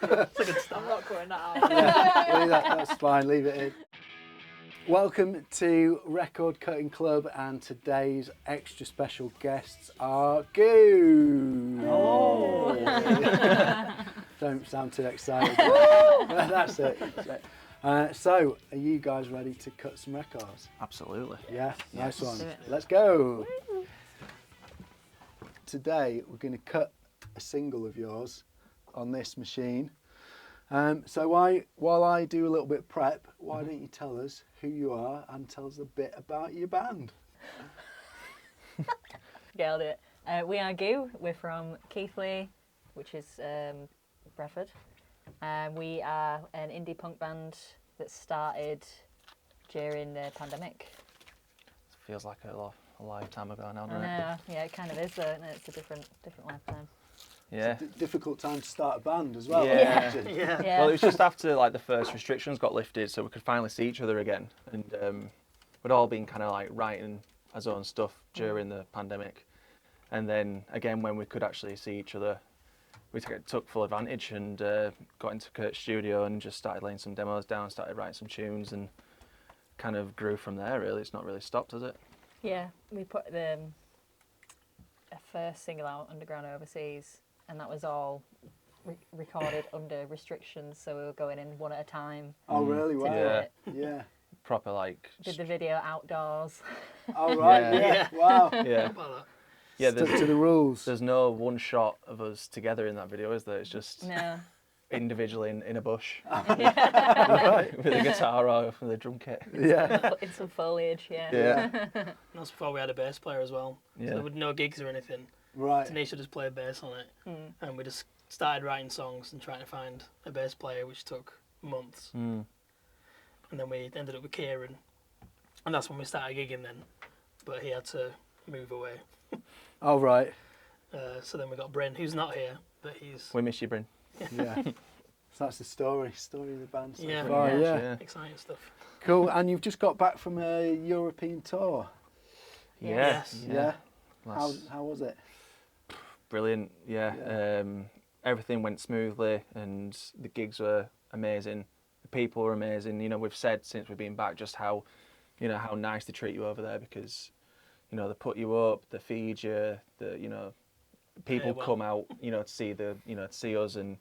It's a good I'm start. not cutting that out. Yeah, that's fine, leave it in. Welcome to Record Cutting Club, and today's extra special guests are Goo. Oh. Don't sound too excited. That's it. So, are you guys ready to cut some records? Absolutely. Yeah, nice one. do it. Let's go. Today we're going to cut a single of yours on this machine. So while I do a little bit of prep, why don't you tell us who you are and tell us a bit about your band? Yeah, I'll do it. We are Goo. We're from Keighly, which is Bradford. We are an indie punk band that started during the pandemic. Feels like a lifetime ago now, I doesn't it? know, yeah, it kind of is though, isn't it? It's a different lifetime. Yeah. Difficult time to start a band as well. Yeah. I imagine. Yeah. Yeah. Well, it was just after like the first restrictions got lifted, so we could finally see each other again, and we'd all been kind of like writing our own stuff during the pandemic, and then again when we could actually see each other, we took full advantage and got into Kurt's studio and just started laying some demos down, started writing some tunes, and kind of grew from there. Really, it's not really stopped, has it? Yeah, we put a first single out, Underground Overseas, and that was all recorded under restrictions, so we were going in one at a time. Oh, really? to Wow. do Yeah. it. Yeah. Proper like. Did the video outdoors. Oh, right. Yeah. Yeah. Wow. Yeah. About that. Yeah. Stuck There's, to the rules. there's no one shot of us together in that video, is there? It's just No. individually in a bush Right. with a guitar or with a drum kit. Yeah. In some foliage, yeah. Yeah. And that's before we had a bass player as well. So Yeah. there were no gigs or anything. Right. Tanisha just played bass on it. And we just started writing songs and trying to find a bass player, which took months. Mm. And then we ended up with Kieran. And that's when we started gigging then. But he had to move away. Oh, right. So then we got Bryn, who's not here, but he's We miss you, Bryn. Yeah. So that's the story of the band so Yeah. far. Yeah. Yeah. exciting stuff. Cool. And you've just got back from a European tour. Yeah. Yes. Yeah. That's How was it? brilliant. Yeah. Yeah. Everything went smoothly, and the gigs were amazing. The people were amazing. You know, we've said since we've been back just how nice they treat you over there, because they put you up, they feed you, people well. come out, to see to see us, and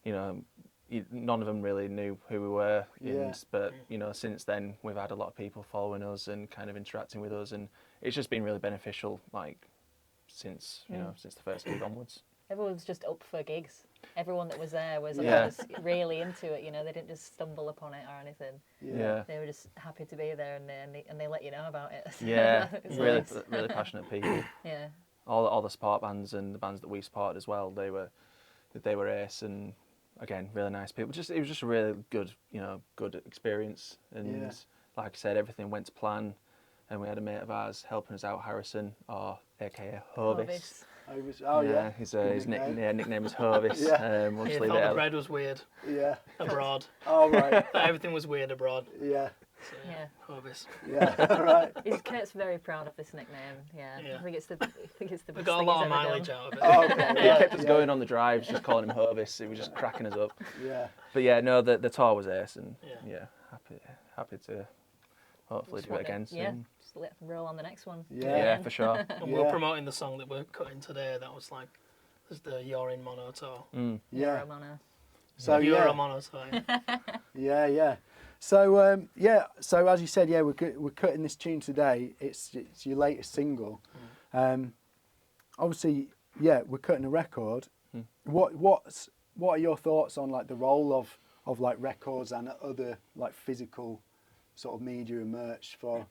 none of them really knew who we were. Yeah. But since then we've had a lot of people following us and kind of interacting with us, and it's just been really beneficial. Like since since the first gig onwards. Everyone was just up for gigs. Everyone that was there was Yeah. just really into it. They didn't just stumble upon it or anything. Yeah. They were just happy to be there, and they let you know about it. So Yeah, it's really, nice. really passionate people. Yeah. All the support bands and the bands that we supported as well, they were ace, and again, really nice people. It was just a really good, good experience. And Yeah. like I said, everything went to plan. And we had a mate of ours helping us out, Harrison, or AKA Hovis. Oh, yeah. His Good nickname. nickname was Hovis. Yeah. We'll He just leave thought it the at bread was weird Yeah. abroad. Oh, right. Everything was weird abroad. Yeah. So, Yeah. Hovis. Yeah. All right. Kurt's very proud of this nickname. Yeah. Yeah. I think it's the best We thing got a lot of he's ever mileage done. out of it. Oh, okay. He Right. kept us Yeah. going on the drives, just calling him Hovis. It was just cracking us up. Yeah. But yeah, no, the tour was ace, and Yeah. happy to hopefully Just do it want again to- Yeah. soon. Just let them roll on the next one. Yeah. Yeah, for sure. And Yeah. we're promoting the song that we're cutting today. That was like, there's the You're in Mono tour. Yeah. Euromono. So You're yeah. a Mono tour. Yeah, yeah. So so as you said, yeah, we're cutting this tune today. It's your latest single. Obviously, yeah, we're cutting a record. What are your thoughts on like the role of like records and other like physical sort of media and merch for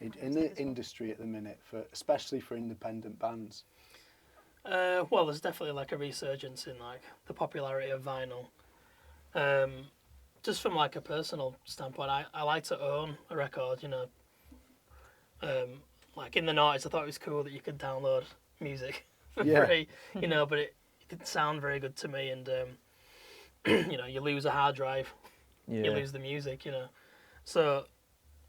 in the industry at the minute, especially for independent bands? Well, there's definitely like a resurgence in like the popularity of vinyl. Just from like a personal standpoint, I like to own a record. Like in the 90s, I thought it was cool that you could download music for Yeah. free. But it didn't sound very good to me, and you lose a hard drive, you lose the music. So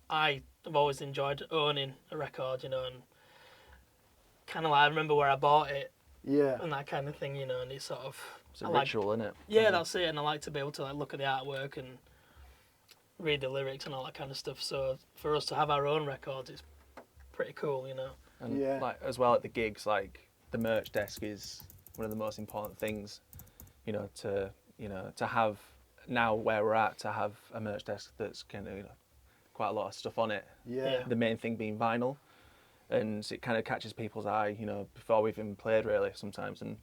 I have always enjoyed owning a record. And kind of like I remember where I bought it. Yeah. And that kind of thing, and it's sort of It's a I like- ritual, isn't it? Yeah, that's it. And I like to be able to like look at the artwork and read the lyrics and all that kind of stuff. So for us to have our own records, it's pretty cool, you know. And Yeah. like as well at the gigs, like the merch desk is one of the most important things, you know, to have now where we're at, to have a merch desk that's kind of, you know, quite a lot of stuff on it. Yeah. The main thing being vinyl, and it kind of catches people's eye, you know, before we've even played really sometimes, and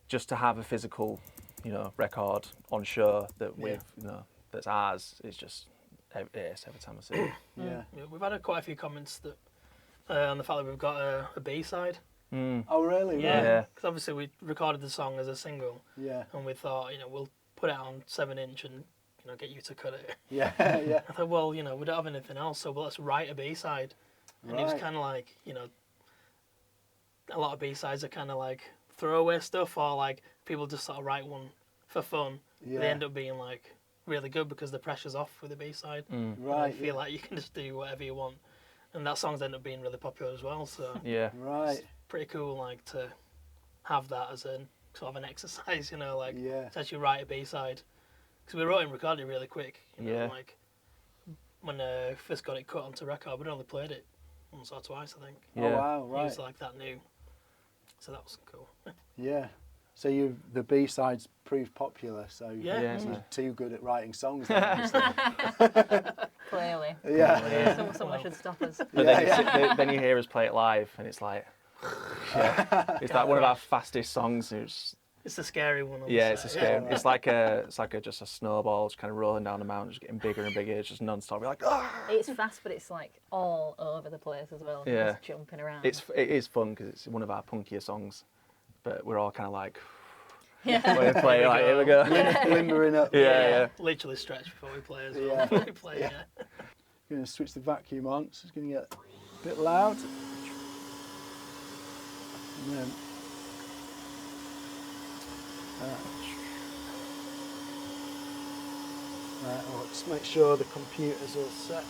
just to have a physical, you know, record on show that we've, you know, that's ours, it's just it's every time I see it. Yeah. Yeah, we've had quite a few comments that on the fact that we've got a B-side. Oh, really? Yeah, Yeah. because obviously we recorded the song as a single, Yeah. and we thought, you know, we'll put it on 7-inch and, you know, get you to cut it. Yeah. Yeah. I thought, well, you know, we don't have anything else, so let's write a B-side. And it was Right. kind of like, you know, a lot of B-sides are kind of like throwaway stuff, or like people just sort of write one for fun. Yeah. They end up being like really good because the pressure's off with the B-side. Right. You feel like you can just do whatever you want. And that song's ended up being really popular as well, so Yeah. Right. pretty cool like to have that as a sort of an exercise, you know, like Yeah. to actually write a B-side. Because we wrote and recorded it really quick, you know, Yeah. like when I first got it cut onto record, we'd only played it once or twice, I think. Oh, Yeah. wow. It Right. was like that new. So that was cool. Yeah. So the B-sides proved popular. So Yeah. Yeah. you're too good at writing songs. then, obviously. Clearly. Yeah. Someone should stop us. But then you hear us play it live, and it's like, it's like one of our fastest songs. It's the scary one. on the Yeah, it's a set. scary. It's like just a snowball, just kind of rolling down the mountain, just getting bigger and bigger. It's just non-stop. We're like, ah! It's fast, but it's like all over the place as well. Yeah. Just jumping around. It is fun because it's one of our punkier songs, but we're all kind of like, yeah. when we play, like, here we go. Limbering up. Yeah. Literally stretch before we play as well. Yeah. Before we play, Yeah. yeah. Going to switch the vacuum on, so it's going to get a bit loud. And then, right, I'll just make sure the computer's all set.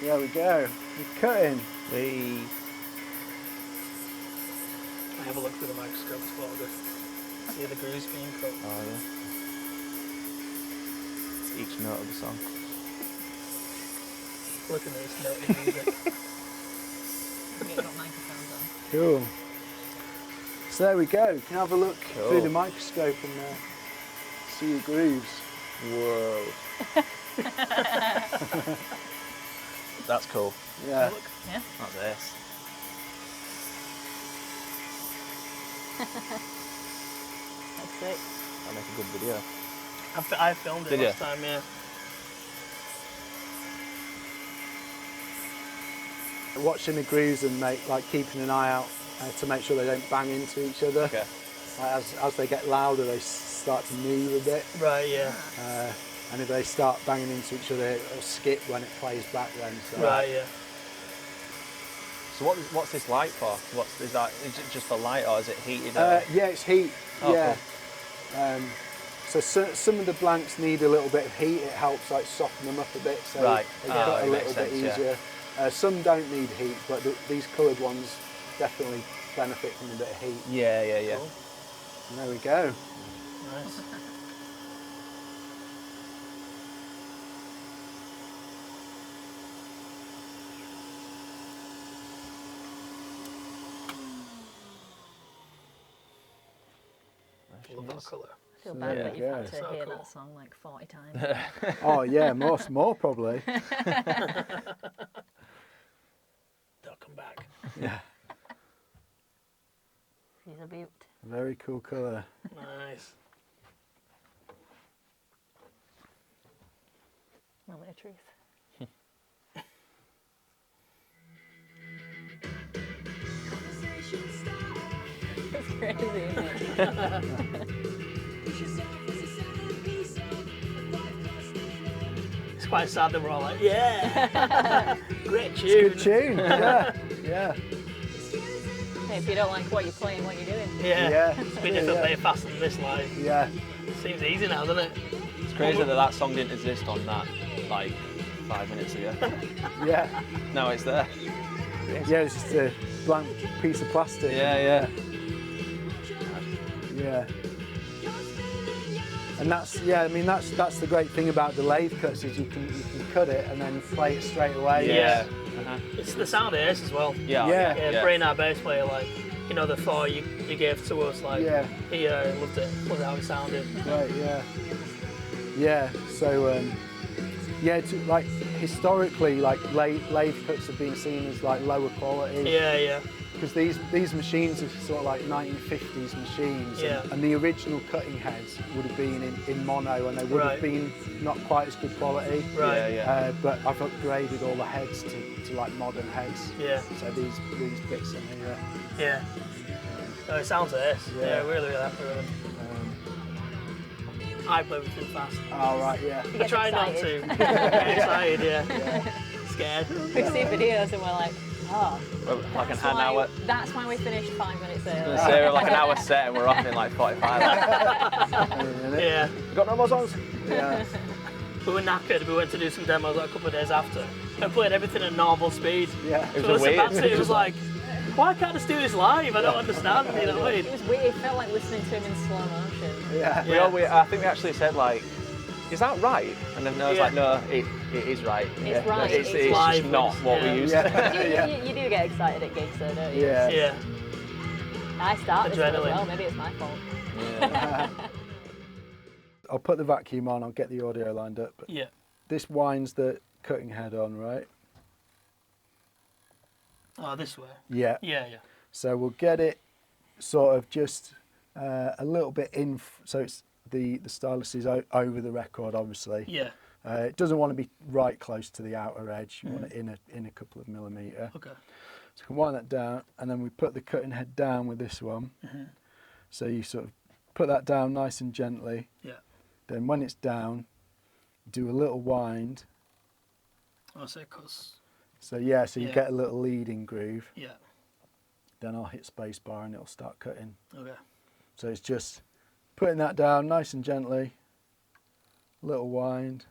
There we go. We're cutting. We I have a look through the microscope as well. Good. See the grooves being cut. Oh yeah. Each note of the song. Looking at this note in music. Get your microphones on. Cool. So there we go. You can have a look Cool. through the microscope and see the grooves. Whoa. That's cool. Yeah. Look. Yeah. That's this. That's it. That'll make a good video. I filmed it Did last you? time, yeah. Watching the grooves and keeping an eye out to make sure they don't bang into each other. Okay. As they get louder, they start to move a bit. Right, yeah. And if they start banging into each other, it'll skip when it plays back then. So. Right, yeah. So what's this light for? Is it just for light or is it heated? Yeah, it's heat. Oh, yeah. So some of the blanks need a little bit of heat. It helps like soften them up a bit, so Right. they cut it a makes little bit sense, yeah. easier. Some don't need heat, but these coloured ones definitely benefit from a bit of heat. Yeah. Cool. And there we go. Nice. Love that colour. I feel bad Yeah. that you've had Yeah. to So hear cool. that song like 40 times. Oh yeah, more probably. They'll come back. Yeah. She's a beaut. Very cool colour. Nice. Moment of truth. It's crazy, isn't it? It's quite sad that we're all like, yeah, great tune. Good tune. Yeah. Yeah. Hey, if you don't like what you're playing, what you're doing. Yeah, Yeah. it's been different playing faster than this live. Yeah. Seems easy now, doesn't it? It's crazy that song didn't exist on that like 5 minutes ago. Yeah. Now it's there. Yeah, it's just a blank piece of plastic. Yeah. Yeah. And that's the great thing about the lathe cuts is you can cut it and then play it straight away. Yeah. Uh-huh. It's the sound it is as well. Yeah. Brain, our bass player, like, you know, the 4 you gave to us, like, Yeah. he loved how it sounded. Right, yeah. So, like historically, like lathe cuts have been seen as like lower quality. Yeah. Because these machines are sort of like 1950s machines, Yeah. and the original cutting heads would have been in mono, and they would have been not quite as good quality. Right. Yeah. But I've upgraded all the heads to like modern heads. Yeah. So these bits in here. Yeah. No, it sounds it is. Yeah. Yeah, really happy with it. I play with too fast. Oh right, yeah. You I get try not to. excited. Get excited, yeah. Scared. We see videos and we're like, oh, Like an hour. that's why we finished 5 minutes early. Say like an hour set and we're off in like 45. Yeah. You got no more songs? Yeah. We were knackered. We went to do some demos like a couple of days after and played everything at normal speed. Yeah. It So was listen weird. back to it was like, why can't I just do this live? I don't understand. You know what I mean? It was weird. It felt like listening to him in slow motion. Yeah. Yeah. I think we actually said like, is that right? And then I was like, no, it is right. It's right. It's It's just live. not what Yeah. we used to. You do get excited at gigs though, don't you? Yeah. Yeah. I start this one as Adrenaline. well. Maybe it's my fault. Yeah. I'll put the vacuum on. I'll get the audio lined up. But Yeah. this winds the cutting head on, right? Oh, this way. Yeah. Yeah. So we'll get it sort of just a little bit in, so it's the stylus is over the record, obviously. Yeah. It doesn't want to be right close to the outer edge. You want it in a couple of millimetre. Okay. So you can wind that down, and then we put the cutting head down with this one. Mm-hmm. So you sort of put that down nice and gently. Yeah. Then when it's down, do a little wind. Oh, so cause. So you Yeah. get a little leading groove. Yeah. Then I'll hit space bar and it'll start cutting. Okay. So it's just putting that down nice and gently. Little wind.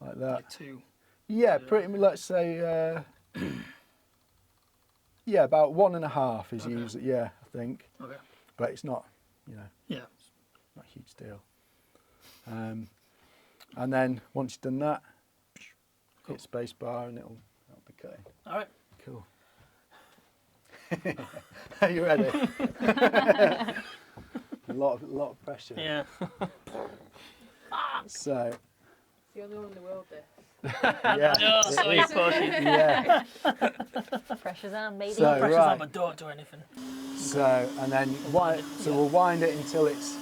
Like that. Like 2. Yeah, Yeah. pretty much, let's say, yeah, about 1.5 is Okay. usually, yeah, I think. Okay. But it's not, Yeah. not a huge deal. And then once you've done that, Cool. hit space bar and it'll be cutting. All right. Cool. Are you ready? a lot of pressure. Yeah. So, It's the only one in the world there. yeah. No, it so you is. push it. Yeah. Pressure's on, baby. So- Pressure's right. on, but don't do anything. So, and then we'll wind it until it's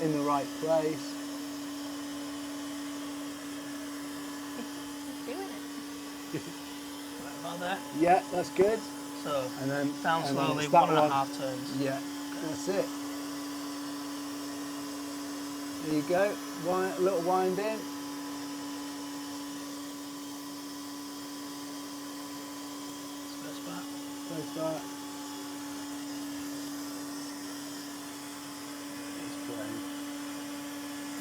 in the right place. He's doing it. Right about there. Yeah, that's good. So And then down and then slowly, it's that 1.5 turns. Yeah, that's it. There you go. A little wind in. Space bar. Place that. It's great.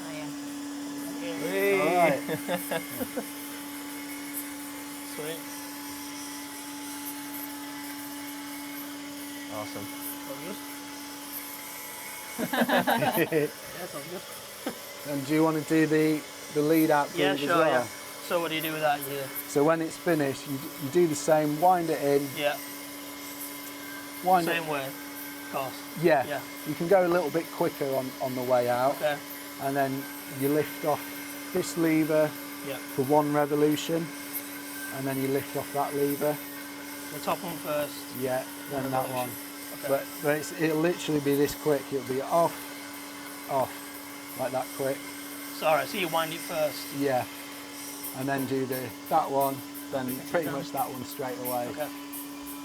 Oh, yeah. Yeah. All right. Sweet. Awesome. Sounds good. Yeah, sounds good. And do you want to do the lead out Yeah, groove sure. as well? Yeah. So what do you do with that? Yeah. So when it's finished, you do the same. Wind it in. Yeah. Wind Same it. way. Of course. Yeah. Yeah. You can go a little bit quicker on the way out, Okay. and then you lift off this lever Yeah. for 1 revolution, and then you lift off that lever. The top one first. Yeah, then that Revolution. one. Okay. But it'll literally be this quick. It'll be off, like that quick. So alright, so you wind it first. Yeah, and then do that one, then pretty much that one straight away. Okay.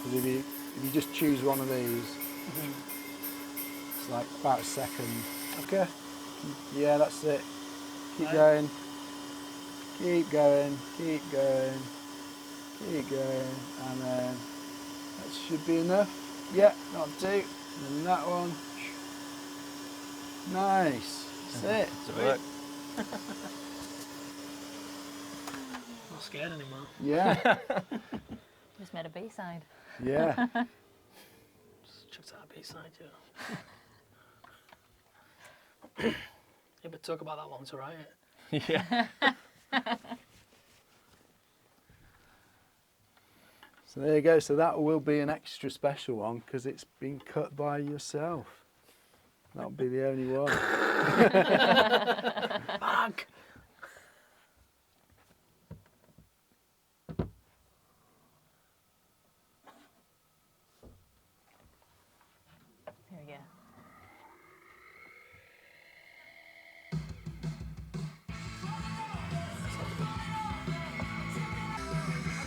Because if you just choose one of these, Mhm. it's like about a second. Okay. Yeah, that's it. Keep Right. going. Keep going. Keep going. Keep going. And then that should be enough. Yeah, that'll do. And then that one. Nice. That's it. Does it work? not scared anymore. Yeah, Just made a B-side. yeah. Just chucked out a B-side, yeah. It took about that long to write it. Yeah. So there you go. So that will be an extra special one because it's been cut by yourself. That'll be the only one. Bag! Here we go.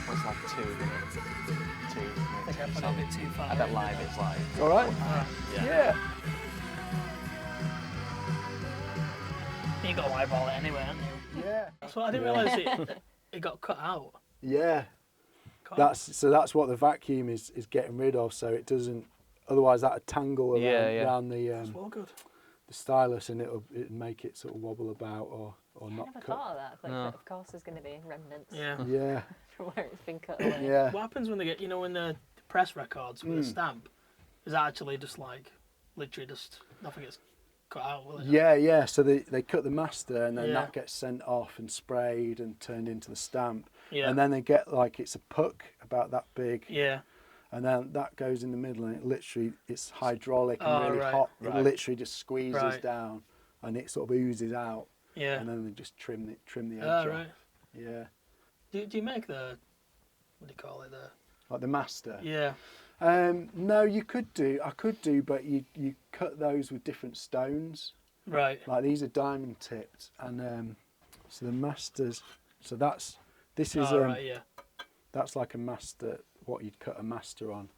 It's like 2 minutes. 2 I think I minutes. put it a bit too far. I bet live it's like. All right. Alright. Yeah. You got to eyeball it anyway, haven't you? Yeah. So I didn't realise it got cut out. Yeah. Cut That's what the vacuum is getting rid of, so it doesn't. Otherwise, that'd tangle around, around It's well good. the stylus, and it'd make it sort of wobble about or I not never cut. thought of that. Like, No. of course, there's going to be remnants Yeah. Yeah. from where it's been cut away. Yeah. What happens when they get, when the press records with a stamp? Is that actually just like, literally just nothing gets cut out, will it? Yeah. So they cut the master, and then Yeah. that gets sent off and sprayed and turned into the stamp. Yeah. And then they get like it's a puck about that big, Yeah. and then that goes in the middle, and it's hydraulic and Oh, really right. hot. Right. It literally just squeezes Right. down, and it sort of oozes out, Yeah. and then they just trim the edge Oh, off. right. Yeah, Do you make the, what do you call it, like the master. yeah. No, I could do, but you cut those with different stones. Right. Like these are diamond tipped, and so the masters. So this is Right, yeah. that's like a master. What you'd cut a master on.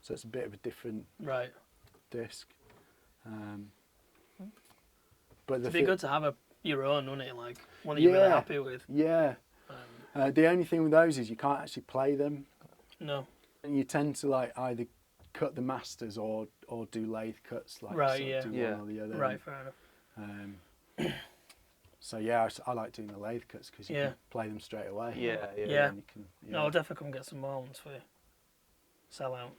So it's a bit of a different Right. disc. But It'd be good to have your own, wouldn't it? Like, one that you're really happy with. Yeah. The only thing with those is you can't actually play them. No. And you tend to like either cut the masters or do lathe cuts, like Right, sort of yeah. do Yeah. one or the other. Right, fair enough. So yeah, I like doing the lathe cuts because you Yeah. can play them straight away. Yeah. Yeah. And you can, No, I'll definitely come get some more ones for you. Sell out.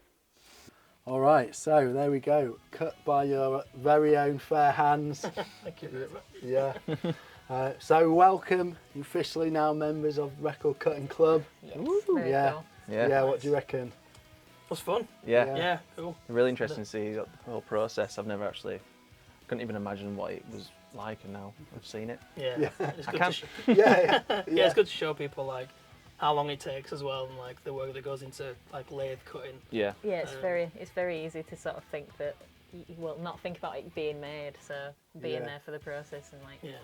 All right, so there we go. Cut by your very own fair hands. Thank you very much. Yeah. So welcome, you're officially now members of Record Cutting Club. Very Yeah. cool. Yeah. What do you reckon? It was fun. Yeah. Yeah, cool. Really interesting to see the whole process. I've never actually, couldn't even imagine what it was like, and now I've seen it. Yeah. Yeah. It's I good can. Yeah. Yeah, it's good to show people like how long it takes as well, and like the work that goes into like lathe cutting. Yeah. Yeah, it's very easy to sort of think that not think about it being made, so being Yeah. there for the process and like Yeah.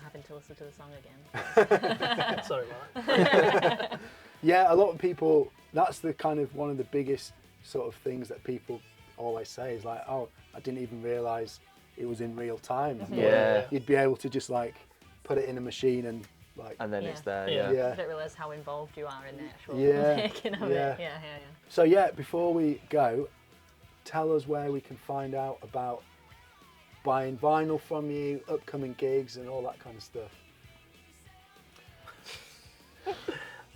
having to listen to the song again. Sorry about that. Yeah, a lot of people, that's the kind of one of the biggest sort of things that people always say is like, oh, I didn't even realise it was in real time. I thought Yeah. You'd be able to just like put it in a machine and like, And then Yeah. it's there. Yeah. Yeah. I don't realise how involved you are in the actual Yeah, making of yeah. it. Yeah. So yeah, before we go, tell us where we can find out about buying vinyl from you, upcoming gigs and all that kind of stuff.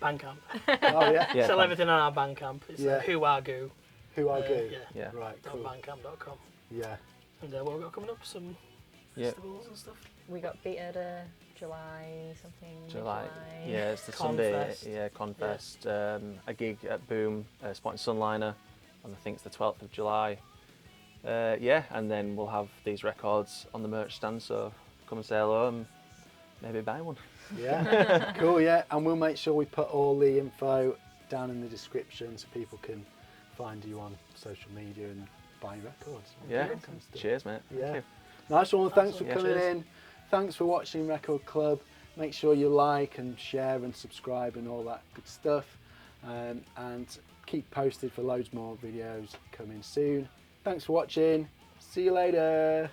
Bandcamp. Oh yeah? Yeah. Sell everything on our Bandcamp. It's Yeah. Who Are Goo. Who I do? Yeah. Yeah. Right, cool. Bandcamp.com. Yeah. And what we've got coming up, some Yeah. festivals and stuff. We got beated July something. July. mid-July. Yeah, it's the Confest. Sunday. Yeah, Confest. A gig at Boom, Spotting Sunliner, and I think it's the 12th of July. Yeah, and then we'll have these records on the merch stand, so come and say hello and maybe buy one. Yeah. Cool, yeah. And we'll make sure we put all the info down in the description so people can find you on social media and buy records. Yeah. That kind of stuff. Cheers, mate. Yeah. Thank Nice one. Thanks for Yeah, coming cheers. in. Thanks for watching Record Club. Make sure you like and share and subscribe and all that good stuff. And keep posted for loads more videos coming soon. Thanks for watching. See you later.